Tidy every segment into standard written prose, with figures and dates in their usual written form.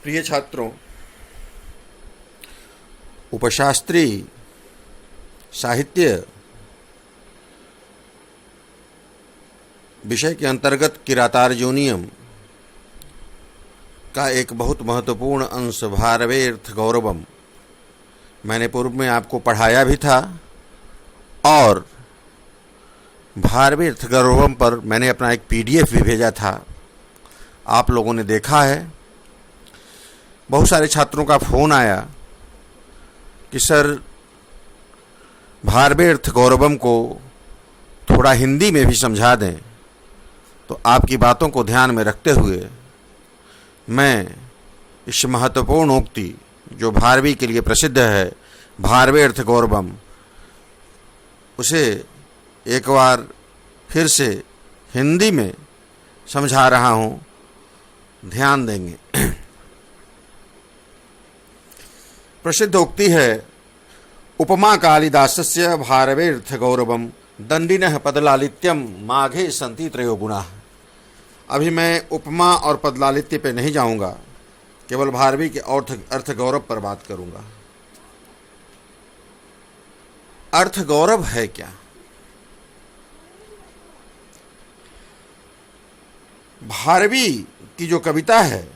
प्रिय छात्रों, उपशास्त्री साहित्य विषय के अंतर्गत किरातार्जुनीयम का एक बहुत महत्वपूर्ण अंश भारवेर्थ गौरवम मैंने पूर्व में आपको पढ़ाया भी था और भारवेर्थ गौरवम पर मैंने अपना एक पीडीएफ भी भेजा था। आप लोगों ने देखा है। बहुत सारे छात्रों का फ़ोन आया कि सर भारवेर्थ गौरवम को थोड़ा हिंदी में भी समझा दें। तो आपकी बातों को ध्यान में रखते हुए मैं इस महत्वपूर्ण उक्ति जो भारवी के लिए प्रसिद्ध है, भारवेर्थ गौरवम, उसे एक बार फिर से हिंदी में समझा रहा हूँ, ध्यान देंगे। प्रसिद्ध उक्ति है, उपमा कालिदासस्य भारवेर्थ गौरवम दंडिनः पदलालित्यम माघे सन्ति त्रयो गुणाः। अभी मैं उपमा और पदलालित्य पे नहीं जाऊंगा, केवल भारवी के अर्थ गौरव पर बात करूंगा। अर्थ गौरव है क्या? भारवी की जो कविता है,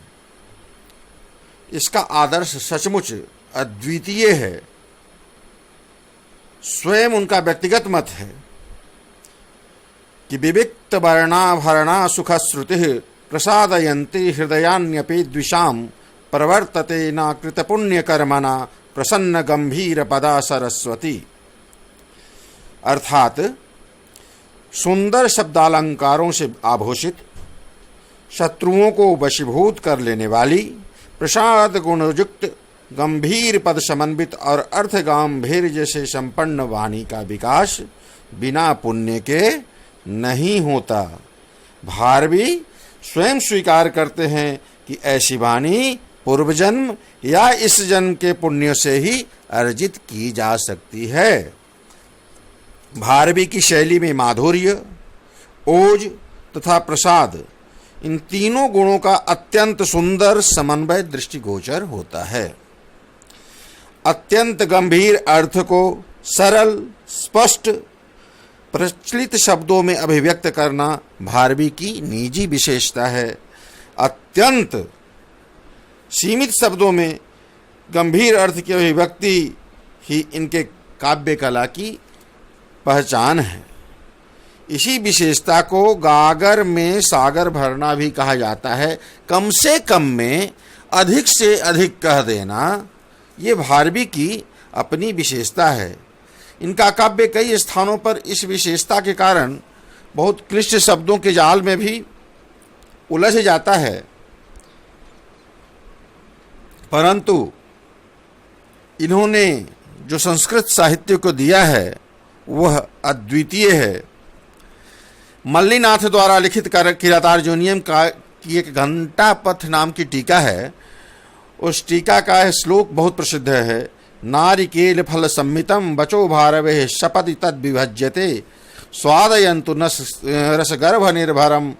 इसका आदर्श सचमुच अद्वितीय है। स्वयं उनका व्यक्तिगत मत है कि विविक्त वर्णाभरणा सुखश्रुति प्रसादयन्ति हृदयान्यपि द्विषाम प्रवर्तते न कृतपुण्यकर्मणा प्रसन्न गंभीर पदा सरस्वती। अर्थात सुंदर शब्दालंकारों से आभूषित, शत्रुओं को वशीभूत कर लेने वाली, प्रसाद गुणयुक्त, गंभीर पद समन्वित और अर्थ गांभीर्य से संपन्न वाणी का विकास बिना पुण्य के नहीं होता। भारवी स्वयं स्वीकार करते हैं कि ऐसी वाणी पूर्व जन्म या इस जन्म के पुण्य से ही अर्जित की जा सकती है। भारवी की शैली में माधुर्य, ओज तथा प्रसाद, इन तीनों गुणों का अत्यंत सुंदर समन्वय दृष्टिगोचर होता है। अत्यंत गंभीर अर्थ को सरल, स्पष्ट, प्रचलित शब्दों में अभिव्यक्त करना भारवी की निजी विशेषता है। अत्यंत सीमित शब्दों में गंभीर अर्थ की अभिव्यक्ति ही इनके काव्य कला की पहचान है। इसी विशेषता को गागर में सागर भरना भी कहा जाता है। कम से कम में अधिक से अधिक कह देना, ये भारवी की अपनी विशेषता है। इनका काव्य कई स्थानों पर इस विशेषता के कारण बहुत क्लिष्ट शब्दों के जाल में भी उलझ जाता है, परंतु इन्होंने जो संस्कृत साहित्य को दिया है वह अद्वितीय है। मल्लिनाथ द्वारा लिखित किरातार्जुनीयम की एक घंटापथ नाम की टीका है। उस टीका का श्लोक बहुत प्रसिद्ध है। नारिकेल फल सम्मितम वचो भारवे शपति तद विभज्यते स्वादयन्तु रसगर्भ निर्भरम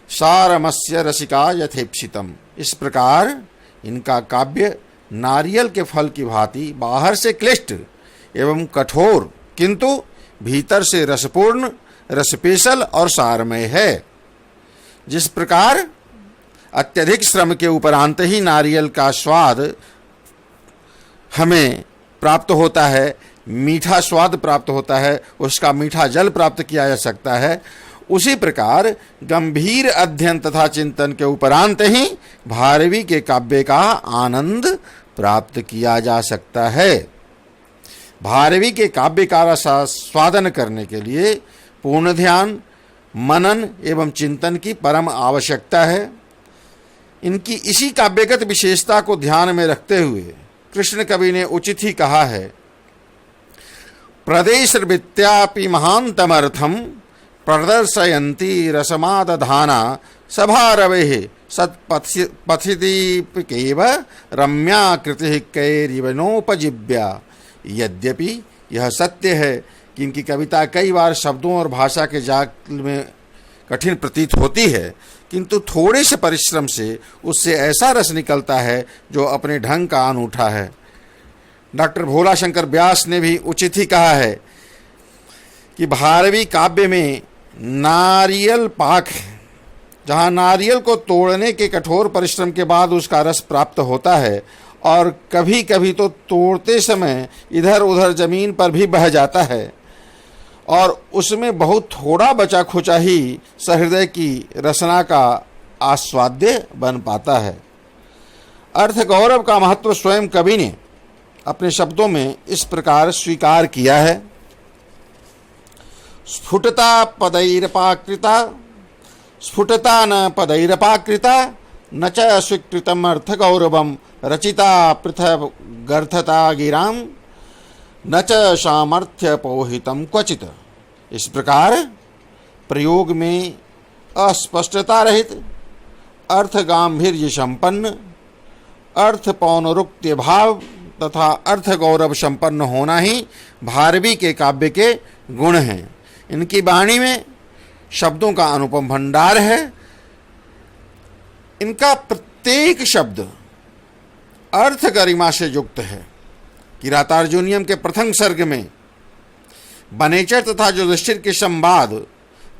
सारमस्य रसिका यथेप्सितम। इस प्रकार इनका काव्य नारियल के फल की भांति बाहर से क्लिष्ट एवं कठोर, किंतु भीतर से रसपूर्ण, रसपेशल और सारमय है। जिस प्रकार अत्यधिक श्रम के उपरांत ही नारियल का स्वाद हमें प्राप्त होता है, मीठा स्वाद प्राप्त होता है, उसका मीठा जल प्राप्त किया जा सकता है, उसी प्रकार गंभीर अध्ययन तथा चिंतन के उपरांत ही भारवी के काव्य का आनंद प्राप्त किया जा सकता है। भारवी के काव्य का स्वादन करने के लिए पूर्ण ध्यान, मनन एवं चिंतन की परम आवश्यकता है। इनकी इसी काव्यगत विशेषता को ध्यान में रखते हुए कृष्ण कवि ने उचित ही कहा है, प्रदेशवृत्त्यापि महान्तमर्थम प्रदर्शयन्ति रसमादधाना सभारवेः सत्पथिदीपकेव रम्याकृतिः कैरिवनोपजीव्या। यद्यपि यह सत्य है कि इनकी कविता कई बार शब्दों और भाषा के जाल में कठिन प्रतीत होती है, किंतु थोड़े से परिश्रम से उससे ऐसा रस निकलता है जो अपने ढंग का अनूठा है। डॉक्टर भोलाशंकर व्यास ने भी उचित ही कहा है कि भारवी काव्य में नारियल पाक है। जहाँ नारियल को तोड़ने के कठोर परिश्रम के बाद उसका रस प्राप्त होता है और कभी कभी तो तोड़ते समय इधर उधर जमीन पर भी बह जाता है और उसमें बहुत थोड़ा बचा खुचा ही सहृदय की रसना का आस्वाद्य बन पाता है। अर्थ गौरव का महत्व स्वयं कवि ने अपने शब्दों में इस प्रकार स्वीकार किया है। स्फुटता पदैरपाकृता स्फुटता न पदैरपाकृता न च स्वीकृतम अर्थ गौरवम रचिता पृथक गर्थता गिराम न च सामर्थ्य पोहितम क्वचित। इस प्रकार प्रयोग में अस्पष्टता रहित, अर्थ गांभीर्य संपन्न, अर्थ पौनरुक्त्य भाव तथा अर्थ गौरव संपन्न होना ही भारवी के काव्य के गुण हैं। इनकी वाणी में शब्दों का अनुपम भंडार है। इनका प्रत्येक शब्द अर्थ गरिमा से युक्त है। किरातार्जुनीयम के प्रथम सर्ग में बनेचर तथा युधिष्ठिर के संवाद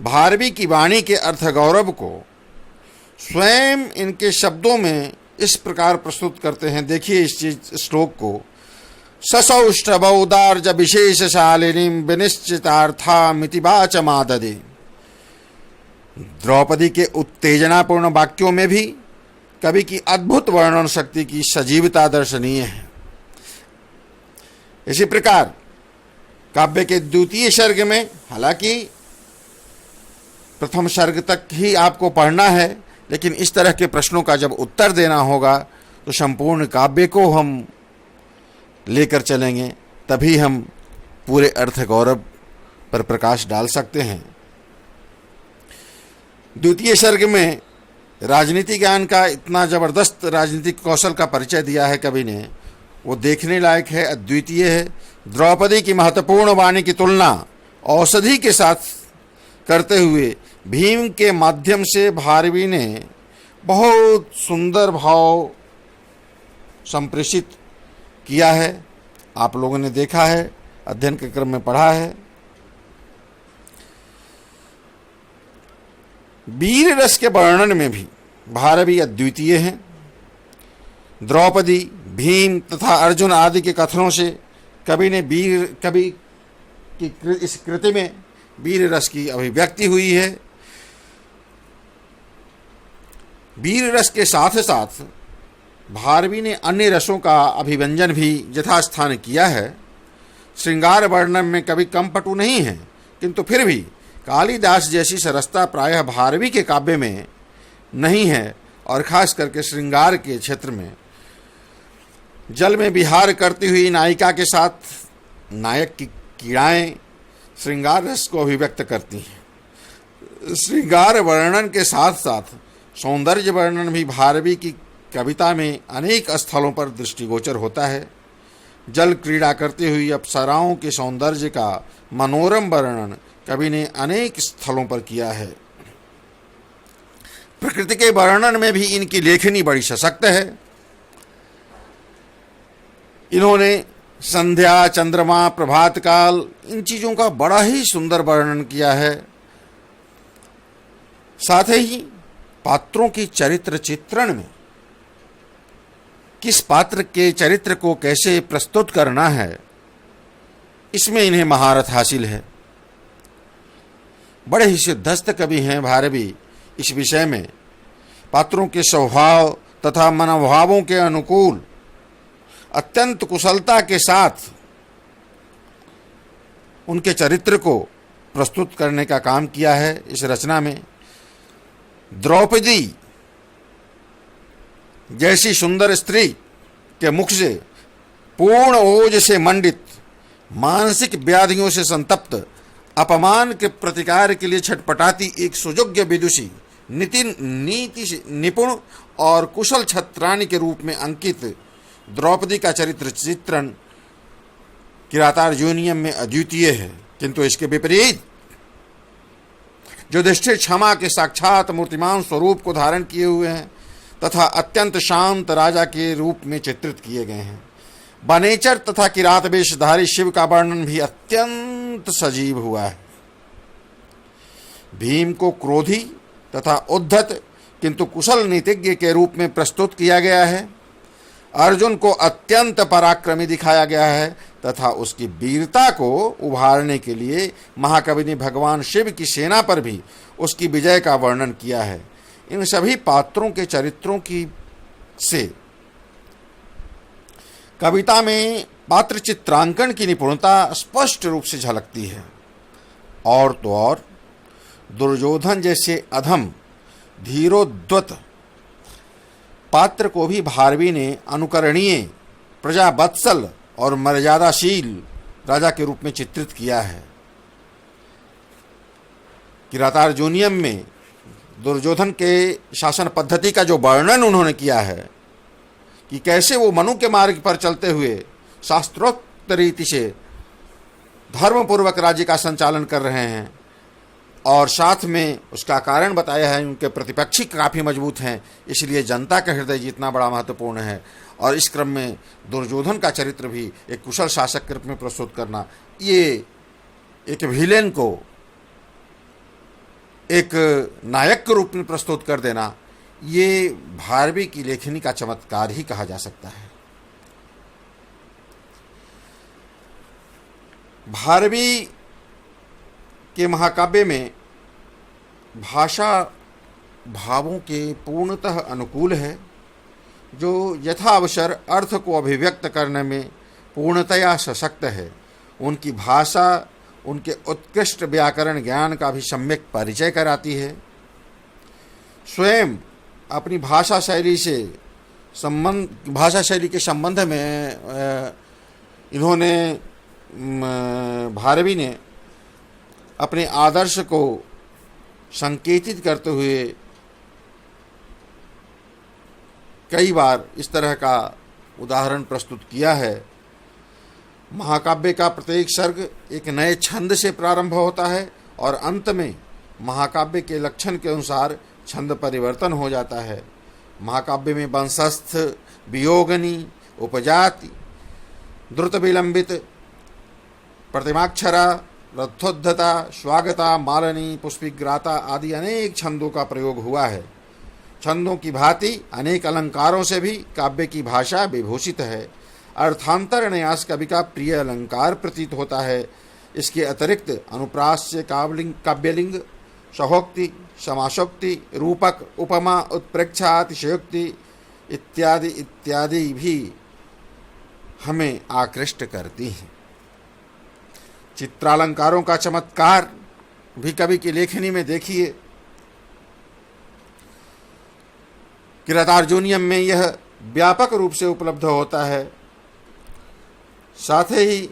भारवी की वाणी के अर्थ गौरव को स्वयं इनके शब्दों में इस प्रकार प्रस्तुत करते हैं। देखिए इस श्लोक को। ससौष्ठवौदार्ज विशेषशालिनीं विनिश्चितार्था मितिवाच माददे। द्रौपदी के उत्तेजनापूर्ण वाक्यों में भी कवि की अद्भुत वर्णन शक्ति की सजीवता दर्शनीय है। इसी प्रकार काव्य के द्वितीय सर्ग में, हालांकि प्रथम सर्ग तक ही आपको पढ़ना है, लेकिन इस तरह के प्रश्नों का जब उत्तर देना होगा तो संपूर्ण काव्य को हम लेकर चलेंगे, तभी हम पूरे अर्थ गौरव पर प्रकाश डाल सकते हैं। द्वितीय सर्ग में राजनीति ज्ञान का इतना जबरदस्त राजनीतिक कौशल का परिचय दिया है कवि ने, वो देखने लायक है, अद्वितीय है। द्रौपदी की महत्वपूर्ण वाणी की तुलना औषधि के साथ करते हुए भीम के माध्यम से भारवी ने बहुत सुंदर भाव संप्रेषित किया है। आप लोगों ने देखा है, अध्ययन के क्रम में पढ़ा है। वीर रस के वर्णन में भी भारवी अद्वितीय हैं। द्रौपदी, भीम तथा अर्जुन आदि के कथनों से कवि की इस कृति में वीर रस की अभिव्यक्ति हुई है। वीर रस के साथ साथ भारवी ने अन्य रसों का अभिव्यंजन भी यथास्थान किया है। श्रृंगार वर्णन में कवि कम पटु नहीं है, किंतु फिर भी कालिदास जैसी सरसता प्रायः भारवी के काव्य में नहीं है, और खास करके श्रृंगार के क्षेत्र में जल में विहार करती हुई नायिका के साथ नायक की क्रीड़ाएं श्रृंगार रस को अभिव्यक्त करती हैं। श्रृंगार वर्णन के साथ साथ सौंदर्य वर्णन भी भारवी की कविता में अनेक स्थलों पर दृष्टिगोचर होता है। जल क्रीड़ा करती हुई अप्सराओं के सौंदर्य का मनोरम वर्णन कवि ने अनेक स्थलों पर किया है। प्रकृति के वर्णन में भी इनकी लेखनी बड़ी सशक्त है। इन्होंने संध्या, चंद्रमा, प्रभात काल, इन चीजों का बड़ा ही सुंदर वर्णन किया है। साथ ही पात्रों की चरित्र चित्रण में किस पात्र के चरित्र को कैसे प्रस्तुत करना है, इसमें इन्हें महारत हासिल है। बड़े ही सिद्धस्थ कवि हैं भारवी इस विषय में। पात्रों के स्वभाव तथा मनोभावों के अनुकूल अत्यंत कुशलता के साथ उनके चरित्र को प्रस्तुत करने का काम किया है इस रचना में। द्रौपदी जैसी सुंदर स्त्री के मुख से पूर्ण ओज से मंडित, मानसिक व्याधियों से संतप्त, अपमान के प्रतिकार के लिए छटपटाती एक सुयोग्य विदुषी, नीति निपुण और कुशल छत्राणी के रूप में अंकित द्रौपदी का चरित्र चित्रण किरातार्जुनीयम में अद्वितीय है। किंतु इसके विपरीत युधिष्ठिर क्षमा के साक्षात मूर्तिमान स्वरूप को धारण किए हुए हैं तथा अत्यंत शांत राजा के रूप में चित्रित किए गए हैं। बनेचर तथा किरात वेशधारी शिव का वर्णन भी अत्यंत सजीव हुआ है। भीम को क्रोधी तथा उद्धत किंतु कुशल नीतिज्ञ के रूप में प्रस्तुत किया गया है। अर्जुन को अत्यंत पराक्रमी दिखाया गया है तथा उसकी वीरता को उभारने के लिए महाकवि ने भगवान शिव की सेना पर भी उसकी विजय का वर्णन किया है। इन सभी पात्रों के चरित्रों की से कविता में पात्र चित्रांकन की निपुणता स्पष्ट रूप से झलकती है। और तो और दुर्योधन जैसे अधम धीरोद्धत पात्र को भी भारवी ने अनुकरणीय, प्रजावत्सल और मर्यादाशील राजा के रूप में चित्रित किया है। किरातार्जुनीयम में दुर्योधन के शासन पद्धति का जो वर्णन उन्होंने किया है कि कैसे वो मनु के मार्ग पर चलते हुए शास्त्रोक्त रीति से धर्मपूर्वक राज्य का संचालन कर रहे हैं, और साथ में उसका कारण बताया है उनके प्रतिपक्षी काफ़ी मजबूत हैं, इसलिए जनता का हृदय जीतना बड़ा महत्वपूर्ण है। और इस क्रम में दुर्योधन का चरित्र भी एक कुशल शासक के रूप में प्रस्तुत करना, ये एक विलेन को एक नायक के रूप में प्रस्तुत कर देना, ये भारवी की लेखनी का चमत्कार ही कहा जा सकता है। भारवी के महाकाव्य में भाषा भावों के पूर्णतः अनुकूल है, जो यथावसर अर्थ को अभिव्यक्त करने में पूर्णतया सशक्त है। उनकी भाषा उनके उत्कृष्ट व्याकरण ज्ञान का भी सम्यक परिचय कराती है। स्वयं अपनी भाषा शैली के संबंध में इन्होंने भारवी ने अपने आदर्श को संकेतित करते हुए कई बार इस तरह का उदाहरण प्रस्तुत किया है। महाकाव्य का प्रत्येक सर्ग एक नए छंद से प्रारंभ होता है और अंत में महाकाव्य के लक्षण के अनुसार छंद परिवर्तन हो जाता है। महाकाव्य में वंशस्थ, वियोगनी, उपजाति, द्रुत विलंबित, प्रतिमाक्षरा, रथोद्धता, स्वागता, मालनी, पुष्पिग्राता आदि अनेक छंदों का प्रयोग हुआ है। छंदों की भांति अनेक अलंकारों से भी काव्य की भाषा विभूषित है। अर्थांतर न्यास कवि का प्रिय अलंकार प्रतीत होता है। इसके अतिरिक्त अनुप्रास्य, काव्यलिंग, सहोक्ति, समासोक्ति, रूपक, उपमा, उत्प्रेक्षा, अतिशयोक्ति इत्यादि इत्यादि भी हमें आकृष्ट करती हैं। चित्रालंकारों का चमत्कार भी कवि की लेखनी में देखिए। किरातार्जुनीयम में यह व्यापक रूप से उपलब्ध होता है। साथ ही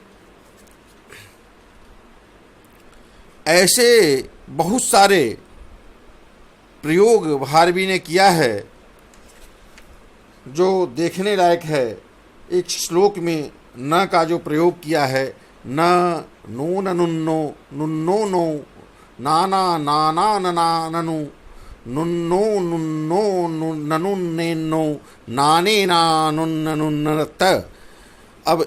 ऐसे बहुत सारे प्रयोग भारवी ने किया है जो देखने लायक है। एक श्लोक में न का जो प्रयोग किया है, न नो ननुन्नो नुन्नो नो नाना नाना नना ननु नुन्नो नुन्नो ननुन्नेन्नो नाने नानुन्ननुन्नत। अब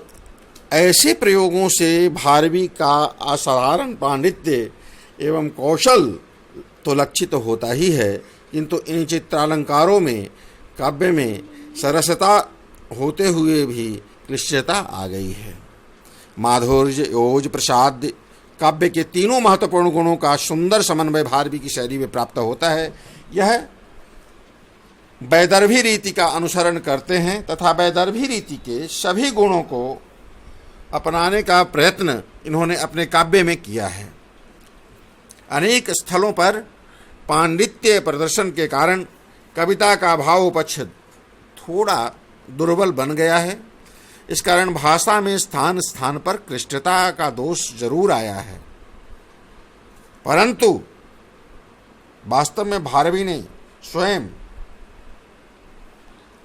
ऐसे प्रयोगों से भारवी का असाधारण पांडित्य एवं कौशल तो लक्षित होता ही है, किंतु इन चित्रालंकारों में काव्य में सरसता होते हुए भी क्लिष्टता आ गई है। माधुर्य, ओज, प्रसाद काव्य के तीनों महत्वपूर्ण गुणों का सुंदर समन्वय भारवी की शैली में प्राप्त होता है। यह वैदर्भी रीति का अनुसरण करते हैं तथा वैदर्भी रीति के सभी गुणों को अपनाने का प्रयत्न इन्होंने अपने काव्य में किया है। अनेक स्थलों पर पांडित्य प्रदर्शन के कारण कविता का भाव पक्ष थोड़ा दुर्बल बन गया है। इस कारण भाषा में स्थान स्थान पर क्लिष्टता का दोष जरूर आया है, परंतु वास्तव में भारवी ने स्वयं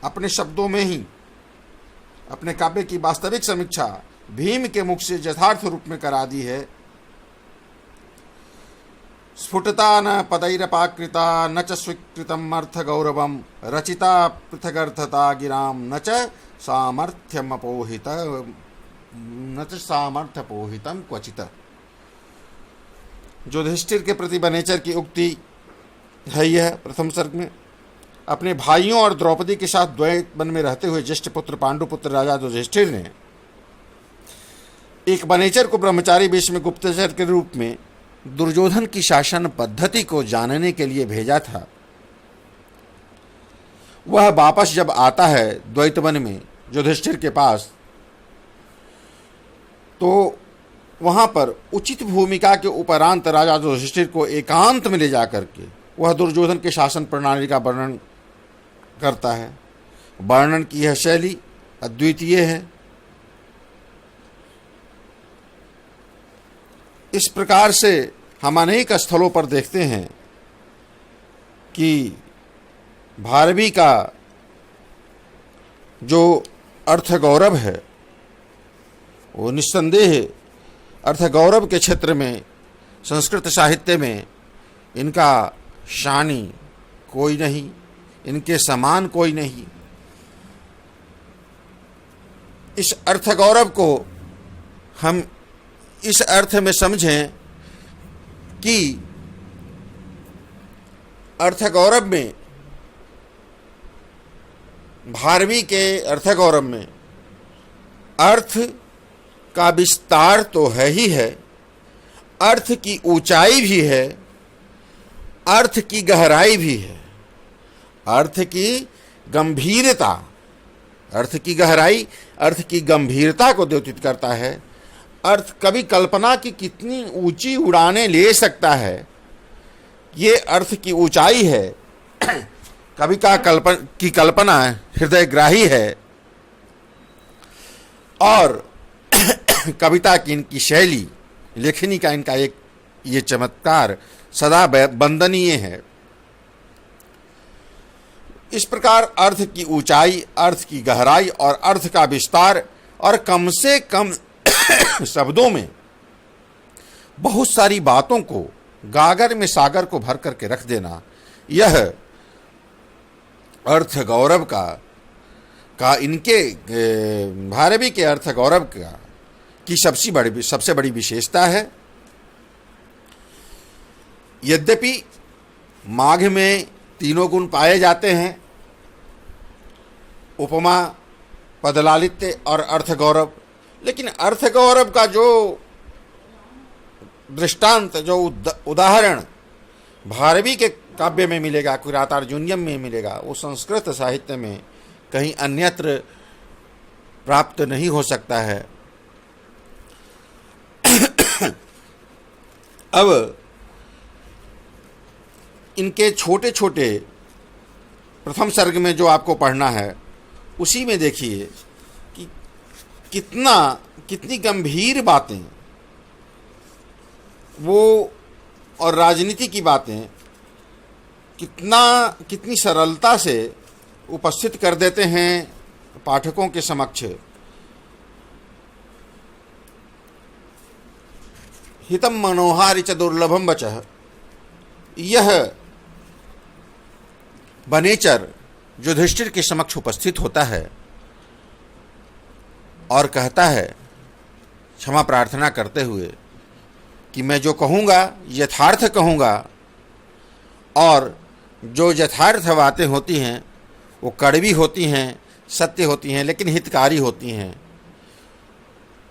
अपने शब्दों में ही अपने काव्य की वास्तविक समीक्षा भीम के मुख से यथार्थ रूप में करा दी है। स्फुटता न पदैरपाकृता न च स्वीकृतम् अर्थगौरवम् रचिता पृथगर्थता गिराम न च सामर्थ्यपोहितम् क्वचित। युधिष्ठिर के प्रति वनेचर की उक्ति है यह प्रथम सर्ग में। अपने भाइयों और द्रौपदी के साथ द्वैत वन में रहते हुए ज्येष्ठ पुत्र पांडुपुत्र राजा युधिष्ठिर ने एक वनेचर को ब्रह्मचारी वेश में गुप्तचर के रूप में दुर्योधन की शासन पद्धति को जानने के लिए भेजा था। वह वापस जब आता है द्वैतवन में युधिष्ठिर के पास, तो वहां पर उचित भूमिका के उपरांत राजा युधिष्ठिर को एकांत में ले जाकर के वह दुर्योधन के शासन प्रणाली का वर्णन करता है। वर्णन की यह शैली अद्वितीय है। इस प्रकार से हम अनेक स्थलों पर देखते हैं कि भारवी का जो अर्थगौरव है वो निस्संदेह अर्थगौरव के क्षेत्र में संस्कृत साहित्य में इनका शानी कोई नहीं, इनके समान कोई नहीं। इस अर्थगौरव को हम इस अर्थ में समझें कि अर्थगौरव में, भारवी के अर्थगौरव में अर्थ का विस्तार तो है ही है, अर्थ की ऊंचाई भी है, अर्थ की गहराई भी है, अर्थ की गंभीरता, अर्थ की गहराई अर्थ की गंभीरता को द्योतित करता है। अर्थ कभी कल्पना की कितनी ऊंची उड़ानें ले सकता है, ये अर्थ की ऊंचाई है। कभी की कल्पना हृदयग्राही है और कविता की इनकी शैली, लेखनी का इनका एक ये चमत्कार सदा वंदनीय है। इस प्रकार अर्थ की ऊंचाई, अर्थ की गहराई और अर्थ का विस्तार और कम से कम शब्दों में बहुत सारी बातों को गागर में सागर को भर करके रख देना, यह अर्थ गौरव का इनके भारवी के अर्थ गौरव की सबसे बड़ी विशेषता है। यद्यपि माघ में तीनों गुण पाए जाते हैं, उपमा, पदलालित्य और अर्थ गौरव, लेकिन अर्थ गौरव का जो दृष्टांत, जो उदाहरण भारवी के काव्य में मिलेगा, किरातार्जुनीयम में मिलेगा, वो संस्कृत साहित्य में कहीं अन्यत्र प्राप्त नहीं हो सकता है। अब इनके छोटे छोटे प्रथम सर्ग में जो आपको पढ़ना है, उसी में देखिए कि कितनी गंभीर बातें वो और राजनीति की बातें कितनी सरलता से उपस्थित कर देते हैं पाठकों के समक्ष। हितम मनोहारि च दुर्लभम वचः, यह वनेचर युधिष्ठिर के समक्ष उपस्थित होता है और कहता है, क्षमा प्रार्थना करते हुए, कि मैं जो कहूँगा यथार्थ कहूँगा, और जो यथार्थ बातें होती हैं वो कड़वी होती हैं, सत्य होती हैं, लेकिन हितकारी होती हैं।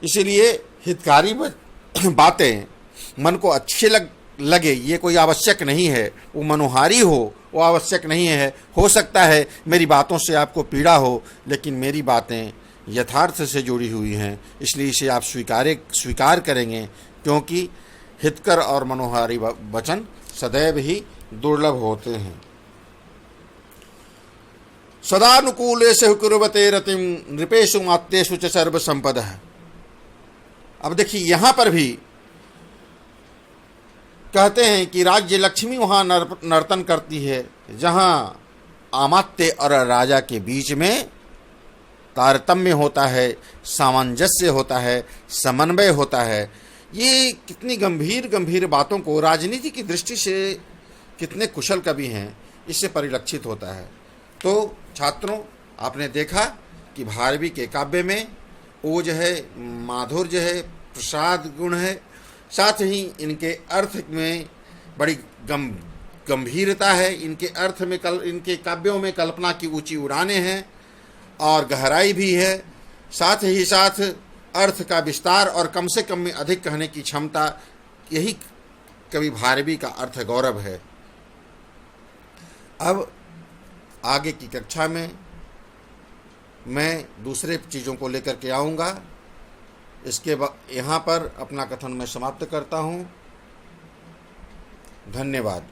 इसलिए हितकारी बातें मन को अच्छे लगे ये कोई आवश्यक नहीं है, वो मनोहारी हो वो आवश्यक नहीं है। हो सकता है मेरी बातों से आपको पीड़ा हो, लेकिन मेरी बातें यथार्थ से जुड़ी हुई हैं, इसलिए इसे आप स्वीकार करेंगे, क्योंकि हितकर और मनोहारी वचन सदैव ही दुर्लभ होते हैं। सदानुकूलेषु कुर्वते रतिम नृपेषु मात्येषु च सर्व संपदः। अब देखिए यहाँ पर भी कहते हैं कि राज्य लक्ष्मी वहाँ नर्तन करती है, जहाँ अमात्य और राजा के बीच में तारतम्य होता है, सामंजस्य होता है, समन्वय होता है। ये कितनी गंभीर गंभीर बातों को राजनीति की दृष्टि से कितने कुशल कवि हैं, इससे परिलक्षित होता है। तो छात्रों, आपने देखा कि भारवी के काव्य में वो जो है माधुर्य है, प्रसाद गुण है, साथ ही इनके अर्थ में बड़ी गंभीरता है। इनके अर्थ में इनके काव्यों में कल्पना की ऊंची उड़ानें हैं और गहराई भी है। साथ ही साथ अर्थ का विस्तार और कम से कम में अधिक कहने की क्षमता, यही कवि भारवी का अर्थ गौरव है। अब आगे की कक्षा में मैं दूसरे चीज़ों को लेकर के आऊँगा। इसके बाद यहाँ पर अपना कथन मैं समाप्त करता हूँ। धन्यवाद।